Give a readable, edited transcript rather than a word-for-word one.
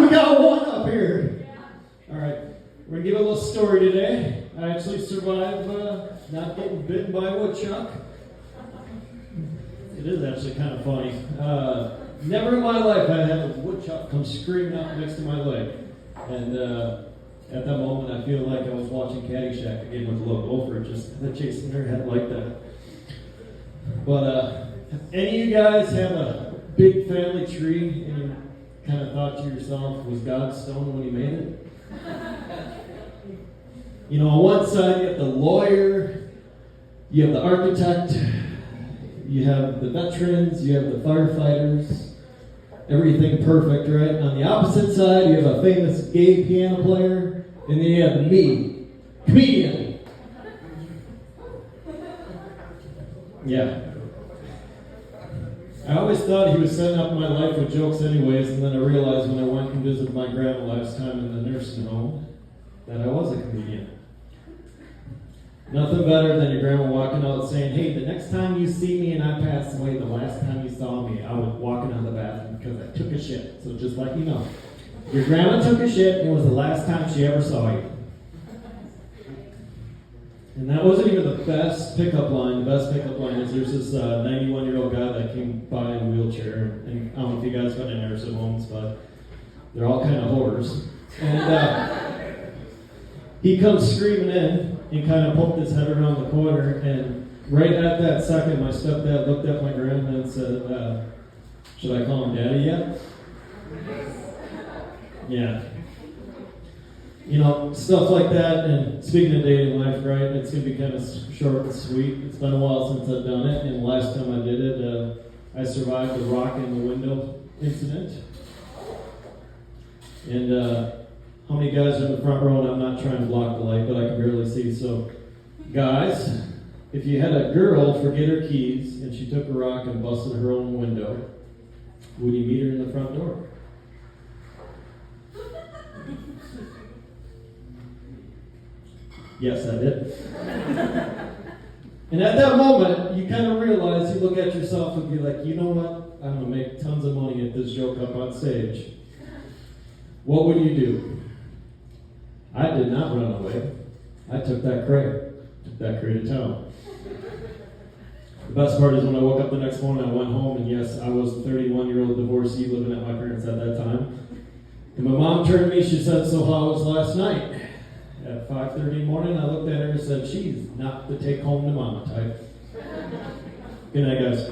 we got one up here. All right, we're going to give a little story today. I actually survived not getting bitten by a woodchuck. It is actually kind of funny. Never in my life I had a woodchuck come screaming up next to my leg. And at that moment I feel like I was watching Caddyshack again with a little gopher just chasing her head like that. But any of you guys have a big family tree and you kind of thought to yourself, was God stoned when he made it? You know, on one side you have the lawyer, you have the architect, you have the veterans, you have the firefighters, everything perfect, right? On the opposite side, you have a famous gay piano player, and then you have me, comedian. Yeah. I always thought he was setting up my life with jokes anyways, and then I realized when I went and visited my grandma last time in the nursing home that I was a comedian. Nothing better than your grandma walking out saying, hey, the next time you see me and I pass away, the last time you saw me, I was walking out of the bathroom because I took a shit. So just let you know. Your grandma took a shit and it was the last time she ever saw you. And that wasn't even the best pickup line. The best pickup line is there's this 91-year-old guy that came by in a wheelchair. And I don't know if you guys got in nursing homes, but they're all kind of whores. And he comes screaming in and kind of poked his head around the corner, and right at that second, my stepdad looked at my grandma and said, should I call him Daddy yet? Yeah. You know, stuff like that, and speaking of dating life, right, it's going to be kind of short and sweet. It's been a while since I've done it, and the last time I did it, I survived the rock in the window incident. And, how many guys are in the front row? And I'm not trying to block the light, but I can barely see. So, guys, if you had a girl forget her keys and she took a rock and busted her own window, would you meet her in the front door? Yes, I did. And at that moment, you kind of realize, you look at yourself and be like, you know what? I'm going to make tons of money at this joke up on stage. What would you do? I did not run away. I took that crate to town. The best part is when I woke up the next morning, I went home, and yes, I was a 31-year-old divorcee living at my parents' at that time. And my mom turned to me, she said, so how was last night? At 5:30 in the morning, I looked at her and said, she's not the take home to mama type. Good night, guys.